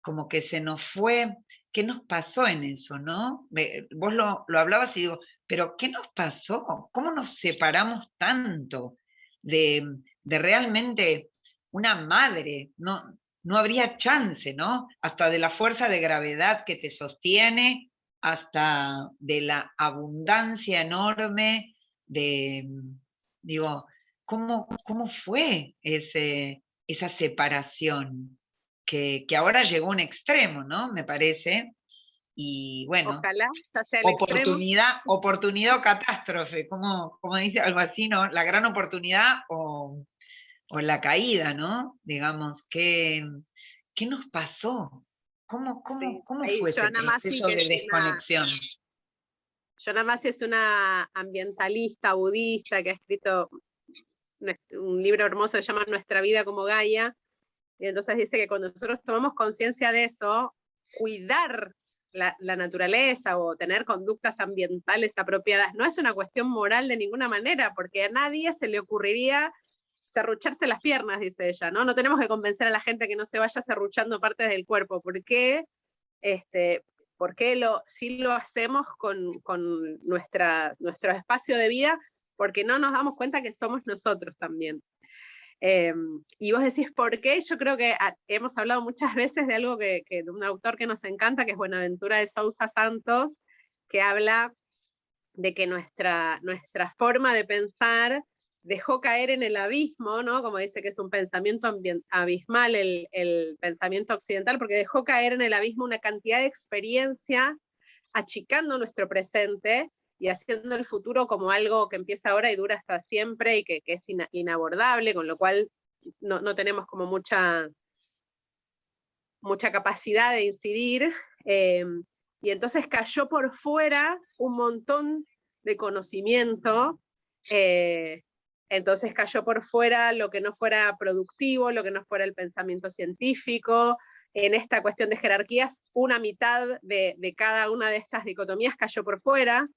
como que se nos fue. ¿Qué nos pasó en eso, no? Vos lo hablabas y digo, pero ¿qué nos pasó? ¿Cómo nos separamos tanto de realmente una madre? No habría chance, ¿no? Hasta de la fuerza de gravedad que te sostiene, hasta de la abundancia enorme de, digo, ¿cómo fue esa separación? Que ahora llegó a un extremo, ¿no? Me parece. Y bueno, ojalá sea el extremo. Oportunidad o catástrofe, como dice algo así, ¿no? La gran oportunidad o la caída, ¿no? Digamos, ¿qué nos pasó? ¿Cómo fue ese Joanna Macy, proceso de desconexión? Joanna Macy es una ambientalista budista que ha escrito un libro hermoso que se llama Nuestra vida como Gaia, y entonces dice que cuando nosotros tomamos conciencia de eso, cuidar la naturaleza o tener conductas ambientales apropiadas no es una cuestión moral de ninguna manera, porque a nadie se le ocurriría serrucharse las piernas, dice ella, ¿no? No tenemos que convencer a la gente que no se vaya serruchando partes del cuerpo. ¿Por qué? Sí lo hacemos con nuestro espacio de vida? Porque no nos damos cuenta que somos nosotros también. Y vos decís, ¿por qué? Yo creo que hemos hablado muchas veces de algo de un autor que nos encanta, que es Buenaventura de Sousa Santos, que habla de que nuestra forma de pensar dejó caer en el abismo, ¿no? Como dice que es un pensamiento abismal el pensamiento occidental, porque dejó caer en el abismo una cantidad de experiencia, achicando nuestro presente y haciendo el futuro como algo que empieza ahora y dura hasta siempre y que es inabordable, con lo cual no tenemos como mucha capacidad de incidir. Y entonces cayó por fuera un montón de conocimiento, entonces cayó por fuera lo que no fuera productivo, lo que no fuera el pensamiento científico. En esta cuestión de jerarquías, una mitad de cada una de estas dicotomías cayó por fuera,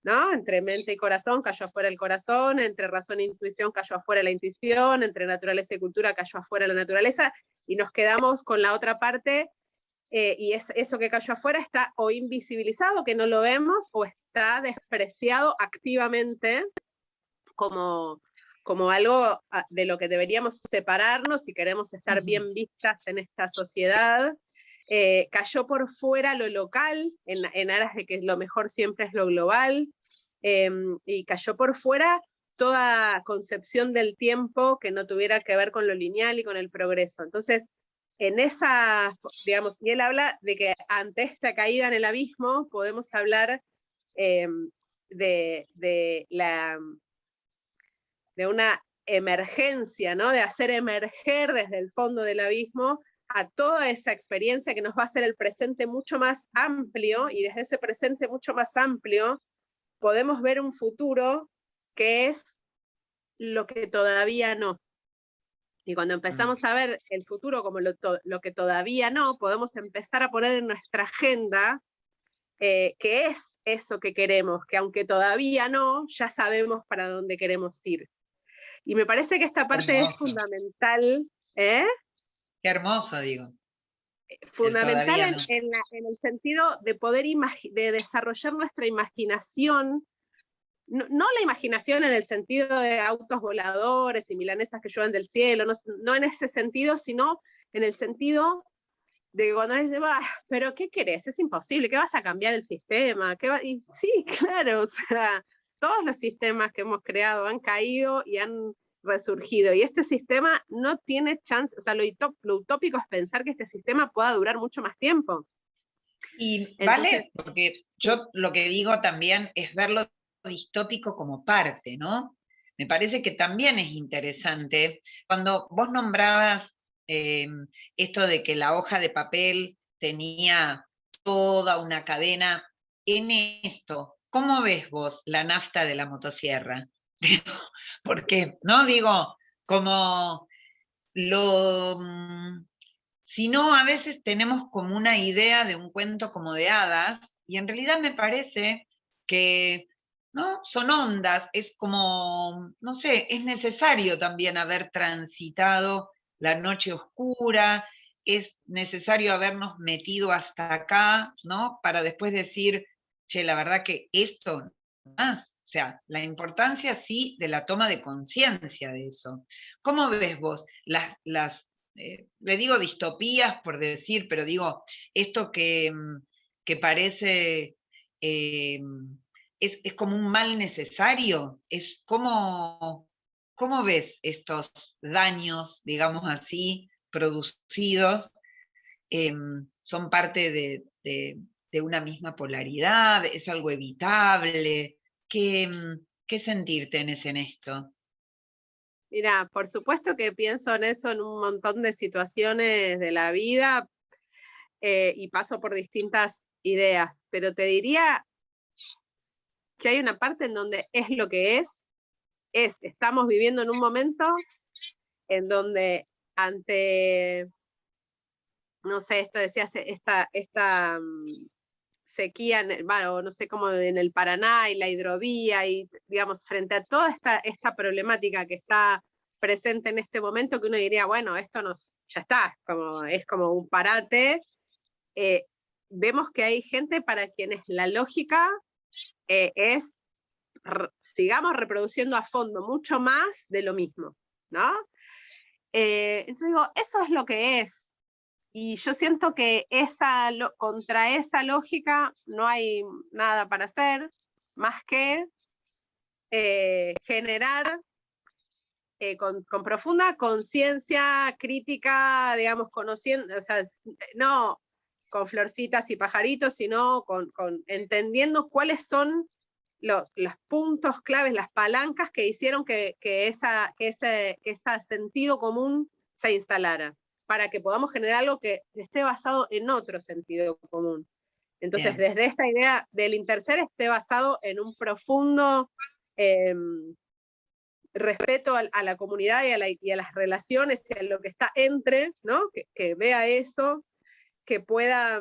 ¿no? Entre mente y corazón cayó afuera el corazón, entre razón e intuición cayó afuera la intuición, entre naturaleza y cultura cayó afuera la naturaleza, y nos quedamos con la otra parte, y eso que cayó afuera está o invisibilizado, que no lo vemos, o está despreciado activamente como algo de lo que deberíamos separarnos si queremos estar bien vistas en esta sociedad. Cayó por fuera lo local, en aras de que lo mejor siempre es lo global, y cayó por fuera toda concepción del tiempo que no tuviera que ver con lo lineal y con el progreso. Entonces, en esa, digamos, y él habla de que ante esta caída en el abismo podemos hablar de una emergencia, ¿no? De hacer emerger desde el fondo del abismo a toda esa experiencia que nos va a hacer el presente mucho más amplio, y desde ese presente mucho más amplio podemos ver un futuro que es lo que todavía no. Y cuando empezamos a ver el futuro como lo que todavía no, podemos empezar a poner en nuestra agenda que es eso que queremos, que aunque todavía no, ya sabemos para dónde queremos ir. Y me parece que esta parte es fundamental. ¿Eh? Qué hermoso, digo. Fundamental en el sentido de poder de desarrollar nuestra imaginación, no la imaginación en el sentido de autos voladores y milanesas que llueven del cielo, no en ese sentido, sino en el sentido de que cuando dice, pero ¿qué querés? Es imposible, ¿qué vas a cambiar el sistema? Y sí, claro, o sea, todos los sistemas que hemos creado han caído y han resurgido, y este sistema no tiene chance, o sea, lo utópico es pensar que este sistema pueda durar mucho más tiempo. Y vale, porque yo lo que digo también es verlo distópico como parte, ¿no? Me parece que también es interesante. Cuando vos nombrabas esto de que la hoja de papel tenía toda una cadena, en esto, ¿cómo ves vos la nafta de la motosierra? Porque, ¿no? Digo, como lo... Si no, a veces tenemos como una idea de un cuento como de hadas, y en realidad me parece que, ¿no? Son ondas, es como, no sé, es necesario también haber transitado la noche oscura, es necesario habernos metido hasta acá, ¿no? Para después decir, che, la verdad que esto más, o sea, la importancia sí de la toma de conciencia de eso. ¿Cómo ves vos le digo distopías por decir, pero digo, esto que parece, es como un mal necesario? Es ¿cómo ves estos daños, digamos así, producidos? ¿Son parte de una misma polaridad? ¿Es algo evitable? ¿Qué sentir tenés en esto? Mira, por supuesto que pienso en eso en un montón de situaciones de la vida, y paso por distintas ideas, pero te diría que hay una parte en donde es lo que estamos viviendo en un momento en donde ante, no sé, esto decías, esta sequía, o no sé cómo, en el Paraná y la hidrovía, y digamos, frente a toda esta problemática que está presente en este momento, que uno diría, bueno, esto ya está, es como un parate. Vemos que hay gente para quienes la lógica es sigamos reproduciendo a fondo mucho más de lo mismo, ¿no? Entonces digo, eso es lo que es. Y yo siento que contra esa lógica no hay nada para hacer, más que generar con profunda conciencia crítica, digamos, conociendo, o sea, no con florcitas y pajaritos, sino entendiendo cuáles son los puntos claves, las palancas que hicieron que ese sentido común se instalara, para que podamos generar algo que esté basado en otro sentido común. Entonces, Bien. desde esta idea del interser esté basado en un profundo respeto a la comunidad y a las relaciones y a lo que está entre, ¿no? Que vea eso, que pueda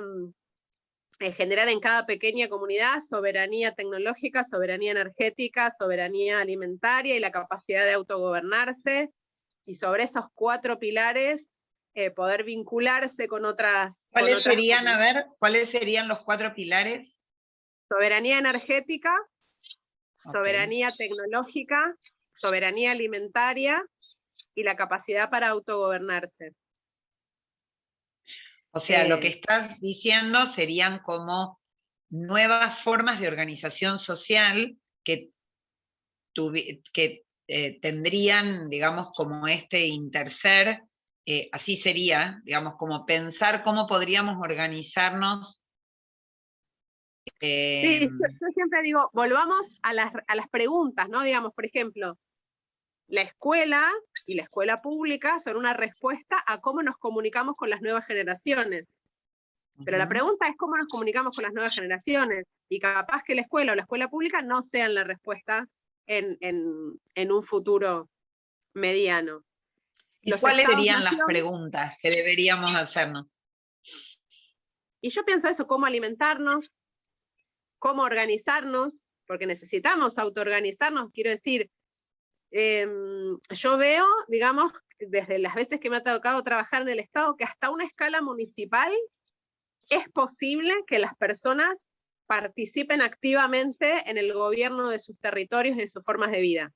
generar en cada pequeña comunidad soberanía tecnológica, soberanía energética, soberanía alimentaria y la capacidad de autogobernarse, y sobre esos 4 pilares poder vincularse con otras. ¿Cuáles serían, a ver, cuáles serían los 4 pilares? Soberanía energética, soberanía tecnológica, soberanía alimentaria y la capacidad para autogobernarse. O sea, lo que estás diciendo serían como nuevas formas de organización social que tendrían, digamos, como este interser, así sería, digamos, como pensar cómo podríamos organizarnos. Sí, yo siempre digo, volvamos a las preguntas, ¿no? Digamos, por ejemplo, la escuela y la escuela pública son una respuesta a cómo nos comunicamos con las nuevas generaciones. Pero la pregunta es cómo nos comunicamos con las nuevas generaciones, y capaz que la escuela o la escuela pública no sean la respuesta en un futuro mediano. ¿Y cuáles serían las preguntas que deberíamos hacernos? Y yo pienso eso, cómo alimentarnos, cómo organizarnos, porque necesitamos autoorganizarnos, quiero decir, yo veo, digamos, desde las veces que me ha tocado trabajar en el Estado, que hasta una escala municipal es posible que las personas participen activamente en el gobierno de sus territorios y de sus formas de vida.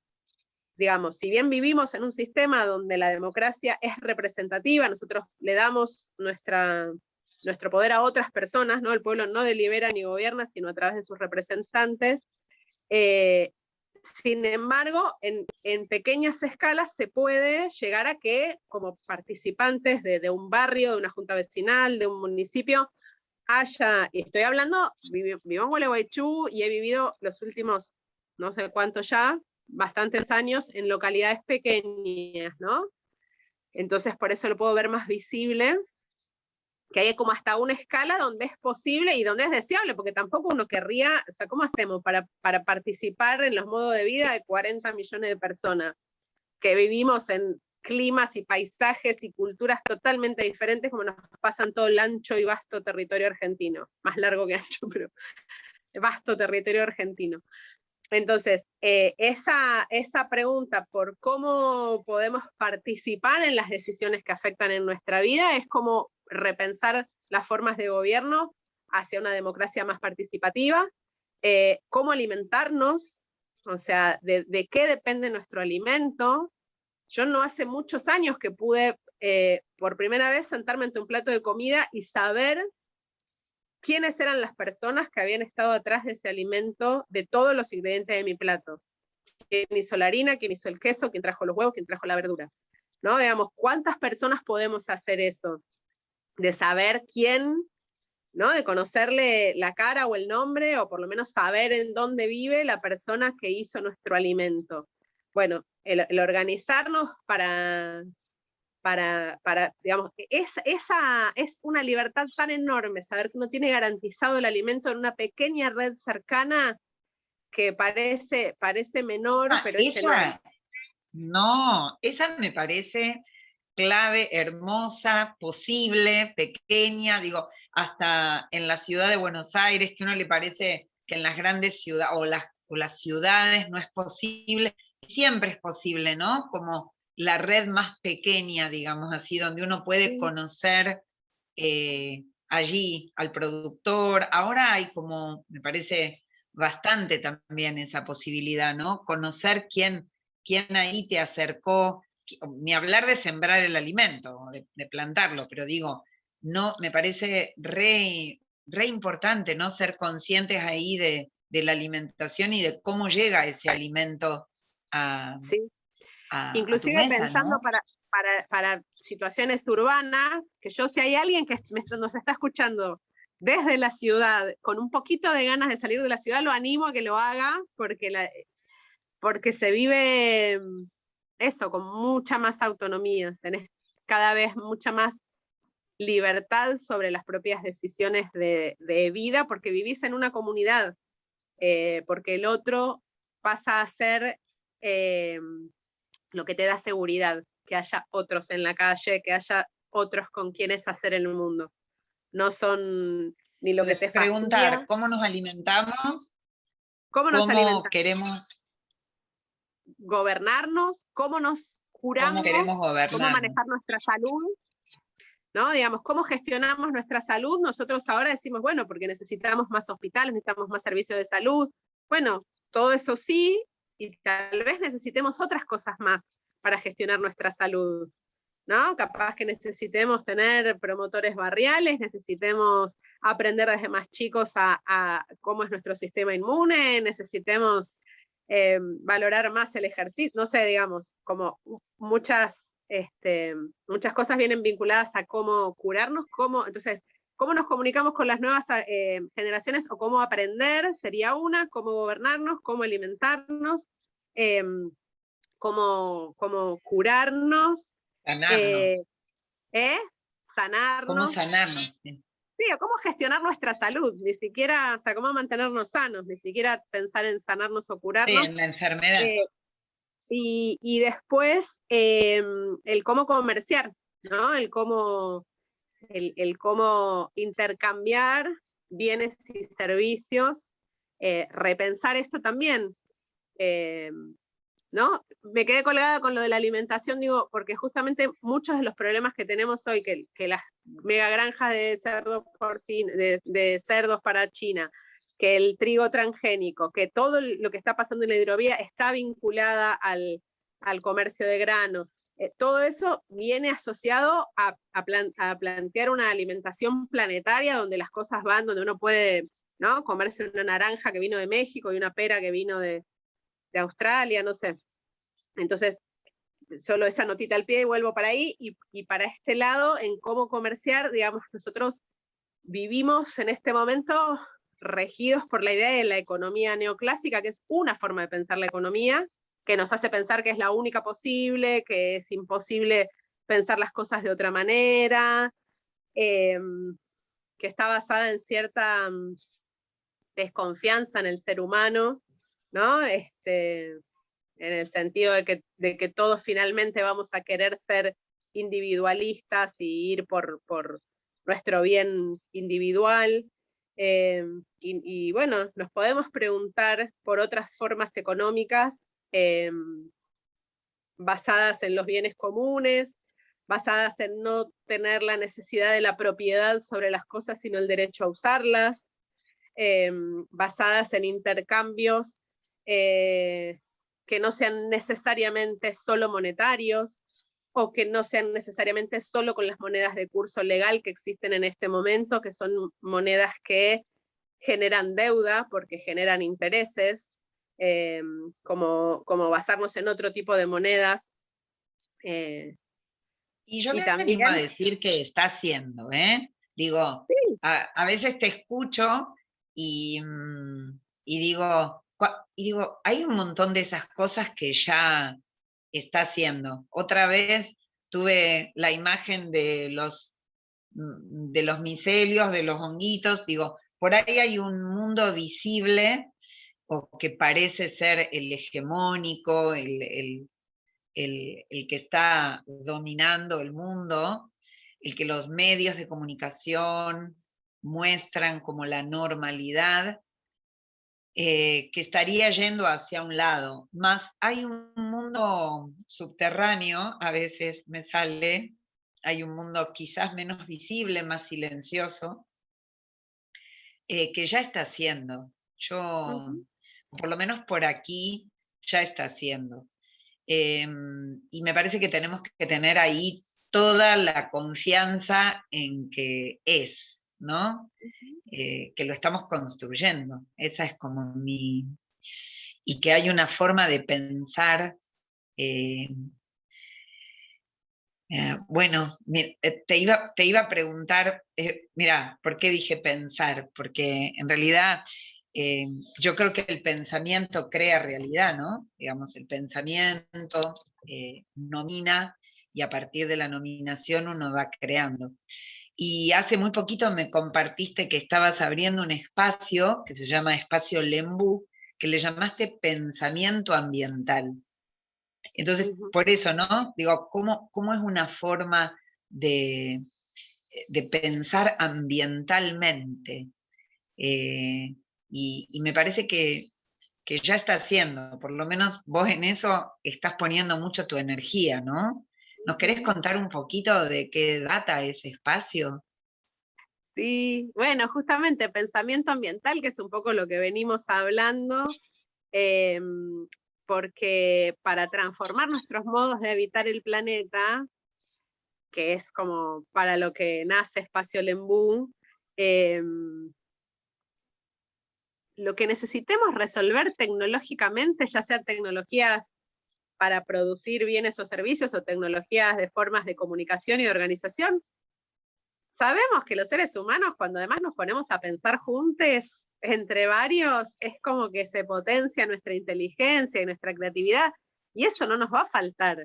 Digamos, si bien vivimos en un sistema donde la democracia es representativa, nosotros le damos nuestro poder a otras personas, ¿no? El pueblo no delibera ni gobierna, sino a través de sus representantes. Sin embargo, en pequeñas escalas se puede llegar a que, como participantes de un barrio, de una junta vecinal, de un municipio, y estoy hablando, vivo en Gualeguaychú y he vivido los últimos, no sé cuánto ya, bastantes años en localidades pequeñas, ¿no? Entonces por eso lo puedo ver más visible, que hay como hasta una escala donde es posible y donde es deseable, porque tampoco uno querría, o sea, ¿cómo hacemos para participar en los modos de vida de 40 millones de personas que vivimos en climas y paisajes y culturas totalmente diferentes, como nos pasan todo el ancho y vasto territorio argentino? Más largo que ancho, pero vasto territorio argentino. Entonces, esa pregunta por cómo podemos participar en las decisiones que afectan en nuestra vida es como repensar las formas de gobierno hacia una democracia más participativa, cómo alimentarnos, o sea, de qué depende nuestro alimento. Yo no hace muchos años que pude por primera vez sentarme ante un plato de comida y saber quiénes eran las personas que habían estado atrás de ese alimento, de todos los ingredientes de mi plato. ¿Quién hizo la harina? ¿Quién hizo el queso? ¿Quién trajo los huevos? ¿Quién trajo la verdura? ¿No? Digamos, ¿cuántas personas podemos hacer eso? De saber quién, ¿no? De conocerle la cara o el nombre, o por lo menos saber en dónde vive la persona que hizo nuestro alimento. Bueno, el organizarnos para digamos, esa es una libertad tan enorme, saber que uno tiene garantizado el alimento en una pequeña red cercana que parece menor, pero es enorme. No, esa me parece clave, hermosa, posible, pequeña, digo, hasta en la ciudad de Buenos Aires, que a uno le parece que en las grandes ciudades o las ciudades no es posible, siempre es posible, ¿no? Como la red más pequeña, digamos así, donde uno puede conocer allí al productor. Ahora hay como, me parece, bastante también esa posibilidad, ¿no? Conocer quién ahí te acercó, ni hablar de sembrar el alimento, de plantarlo, pero digo, no, me parece re importante, ¿no? Ser conscientes ahí de la alimentación y de cómo llega ese alimento a, Sí. a tu Inclusive mesa, pensando ¿no? para situaciones urbanas, que yo si hay alguien que nos está escuchando desde la ciudad, con un poquito de ganas de salir de la ciudad, lo animo a que lo haga, porque se vive eso, con mucha más autonomía, tenés cada vez mucha más libertad sobre las propias decisiones de vida, porque vivís en una comunidad, porque el otro pasa a ser lo que te da seguridad, que haya otros en la calle, que haya otros con quienes hacer el mundo. No son ni lo que te Preguntar fastidia. cómo nos alimentamos, ¿Cómo nos cómo alimentamos? queremos, Gobernarnos, cómo nos cómo queremos curamos, cómo gobernarnos. manejar nuestra salud, ¿no? Digamos, cómo gestionamos nuestra salud. Nosotros ahora decimos, bueno, porque necesitamos más hospitales, necesitamos más servicios de salud. Bueno, todo eso sí, y tal vez necesitemos otras cosas más para gestionar nuestra salud, ¿no? Capaz que necesitemos tener promotores barriales, necesitemos aprender desde más chicos a cómo es nuestro sistema inmune, necesitemos valorar más el ejercicio, no sé, digamos, como muchas cosas vienen vinculadas a cómo curarnos, entonces, cómo nos comunicamos con las nuevas generaciones o cómo aprender sería una, cómo gobernarnos, cómo alimentarnos, eh, cómo curarnos, Sanarnos. eh, ¿eh? ¿Cómo Sanarnos. sanarnos? Sí. Sí, o cómo gestionar nuestra salud, ni siquiera, o sea, cómo mantenernos sanos, ni siquiera pensar en sanarnos o Sí, curarnos. en la enfermedad. Y después el cómo comerciar, ¿no? El cómo intercambiar bienes y servicios, repensar esto también, eh, ¿no? Me quedé colgada con lo de la alimentación, digo, porque justamente muchos de los problemas que tenemos hoy, que las mega granjas de cerdos, de cerdos para China, que el trigo transgénico, que todo lo que está pasando en la hidrovía está vinculada al comercio de granos, todo eso viene asociado a plantear una alimentación planetaria donde las cosas van, donde uno puede, ¿no? Comerse una naranja que vino de México y una pera que vino de Australia, no sé. Entonces, solo esa notita al pie y vuelvo para ahí. Y para este lado, en cómo comerciar, digamos, nosotros vivimos en este momento regidos por la idea de la economía neoclásica, que es una forma de pensar la economía, que nos hace pensar que es la única posible, que es imposible pensar las cosas de otra manera, que está basada en cierta desconfianza en el ser humano, ¿no? En el sentido de que todos finalmente vamos a querer ser individualistas y ir por nuestro bien individual. Y bueno, nos podemos preguntar por otras formas económicas basadas en los bienes comunes, basadas en no tener la necesidad de la propiedad sobre las cosas, sino el derecho a usarlas, basadas en intercambios que no sean necesariamente solo monetarios o que no sean necesariamente solo con las monedas de curso legal que existen en este momento, que son monedas que generan deuda porque generan intereses, como basarnos en otro tipo de monedas. Y yo Y me animo a también, decir que está haciendo, ¿eh? Digo, sí, a veces te escucho y digo, hay un montón de esas cosas que ya está haciendo. Otra vez tuve la imagen de los micelios, de los honguitos, digo, por ahí hay un mundo visible o que parece ser el hegemónico, el que está dominando el mundo, el que los medios de comunicación muestran como la normalidad, que estaría yendo hacia un lado. Más hay un mundo mundo subterráneo, a veces me sale, hay un mundo quizás menos visible, más silencioso, que ya está haciendo. Yo, por lo menos por aquí, ya está haciendo. Y me parece que tenemos que tener ahí toda la confianza en que es, ¿no? Que lo estamos construyendo. Esa es como mi... Y que hay una forma de pensar. Bueno, te iba a preguntar, mira, ¿por qué dije pensar? Porque en realidad yo creo que el pensamiento crea realidad, ¿no? Digamos, el pensamiento nomina y a partir de la nominación uno va creando. Y hace muy poquito me compartiste que estabas abriendo un espacio que se llama Espacio Lembú, que le llamaste pensamiento ambiental. Entonces, por eso, ¿no? Digo, ¿cómo es una forma de pensar ambientalmente? Y me parece que ya está haciendo, por lo menos vos en eso estás poniendo mucho tu energía, ¿no? ¿Nos querés contar un poquito de qué data ese espacio? Sí, bueno, justamente pensamiento ambiental, que es un poco lo que venimos hablando, porque para transformar nuestros modos de habitar el planeta, que es como para lo que nace Espacio Lembú, lo que necesitemos resolver tecnológicamente, ya sean tecnologías para producir bienes o servicios o tecnologías de formas de comunicación y de organización, sabemos que los seres humanos, cuando además nos ponemos a pensar juntos, entre varios, es como que se potencia nuestra inteligencia y nuestra creatividad, y eso no nos va a faltar.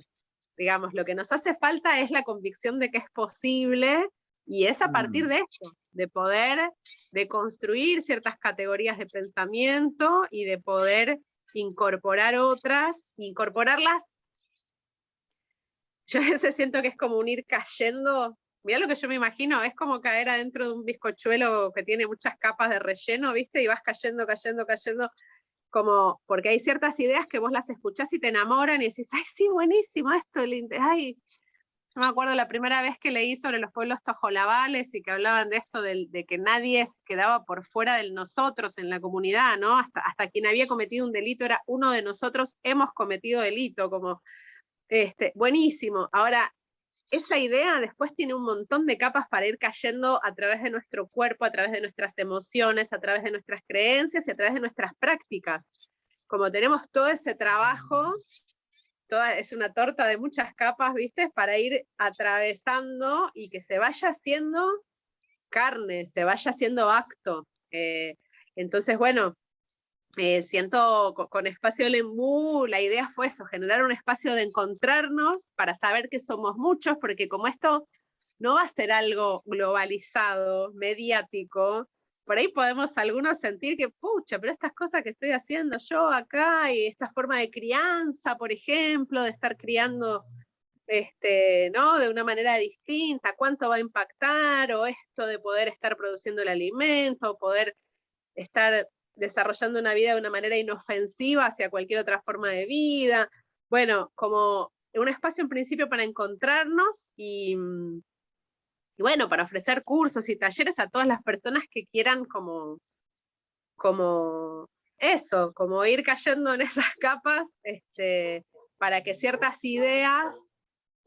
Digamos, lo que nos hace falta es la convicción de que es posible, y es a partir de esto, de poder, de construir ciertas categorías de pensamiento y de poder incorporar otras, incorporarlas. Yo a veces siento que es como un ir cayendo. Mirá lo que yo me imagino, es como caer adentro de un bizcochuelo que tiene muchas capas de relleno, ¿viste? Y vas cayendo, cayendo, cayendo, como, porque hay ciertas ideas que vos las escuchás y te enamoran y decís, ay, sí, buenísimo esto, ay. Yo me acuerdo la primera vez que leí sobre los pueblos tojolabales y que hablaban de esto, de que nadie quedaba por fuera de nosotros en la comunidad, ¿no? Hasta quien había cometido un delito era uno de nosotros, hemos cometido delito, como, buenísimo. Ahora, esa idea después tiene un montón de capas para ir cayendo a través de nuestro cuerpo, a través de nuestras emociones, a través de nuestras creencias y a través de nuestras prácticas. Como tenemos todo ese trabajo, es una torta de muchas capas, ¿viste? Para ir atravesando y que se vaya haciendo carne, se vaya haciendo acto. Entonces, bueno, siento con Espacio Lembú, la idea fue eso, generar un espacio de encontrarnos para saber que somos muchos, porque como esto no va a ser algo globalizado, mediático, por ahí podemos algunos sentir que, pucha, pero estas cosas que estoy haciendo yo acá, y esta forma de crianza, por ejemplo, de estar criando ¿no? De una manera distinta, cuánto va a impactar, o esto de poder estar produciendo el alimento, poder estar desarrollando una vida de una manera inofensiva hacia cualquier otra forma de vida. Bueno, como un espacio en principio para encontrarnos y bueno, para ofrecer cursos y talleres a todas las personas que quieran como eso, como ir cayendo en esas capas, para que ciertas ideas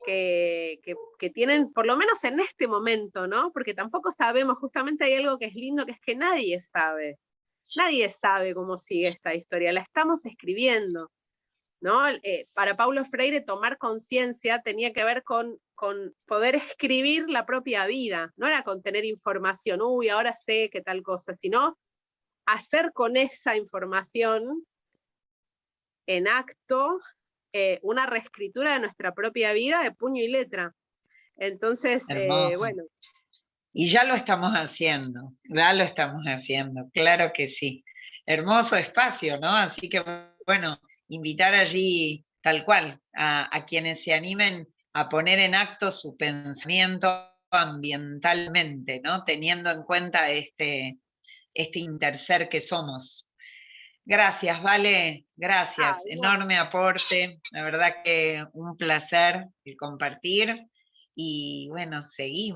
que tienen, por lo menos en este momento, ¿no? Porque tampoco sabemos, justamente hay algo que es lindo, que es que nadie sabe. Nadie sabe cómo sigue esta historia, la estamos escribiendo, ¿no? Para Paulo Freire tomar conciencia tenía que ver con poder escribir la propia vida, no era con tener información, uy, ahora sé qué tal cosa, sino hacer con esa información en acto una reescritura de nuestra propia vida de puño y letra. Entonces, bueno. Y ya lo estamos haciendo, claro que sí. Hermoso espacio, ¿no? Así que, bueno, invitar allí tal cual a quienes se animen a poner en acto su pensamiento ambientalmente, ¿no? Teniendo en cuenta este interser que somos. Gracias, Vale, gracias. Bueno, Enorme aporte. La verdad que un placer el compartir. Y bueno, sí,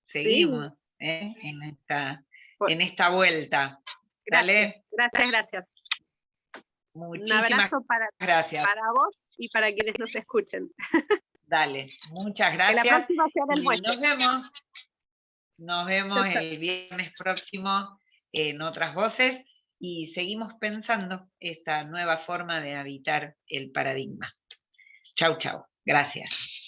seguimos ¿eh? pues, en esta vuelta. gracias, Dale, gracias, gracias. Un muchísimas abrazo gracias. para vos y para quienes nos escuchen. Dale, muchas Que la gracias. próxima sea del Y muestre. nos vemos el viernes próximo en Otras Voces y seguimos pensando esta nueva forma de habitar el paradigma. Chau, chau. Gracias.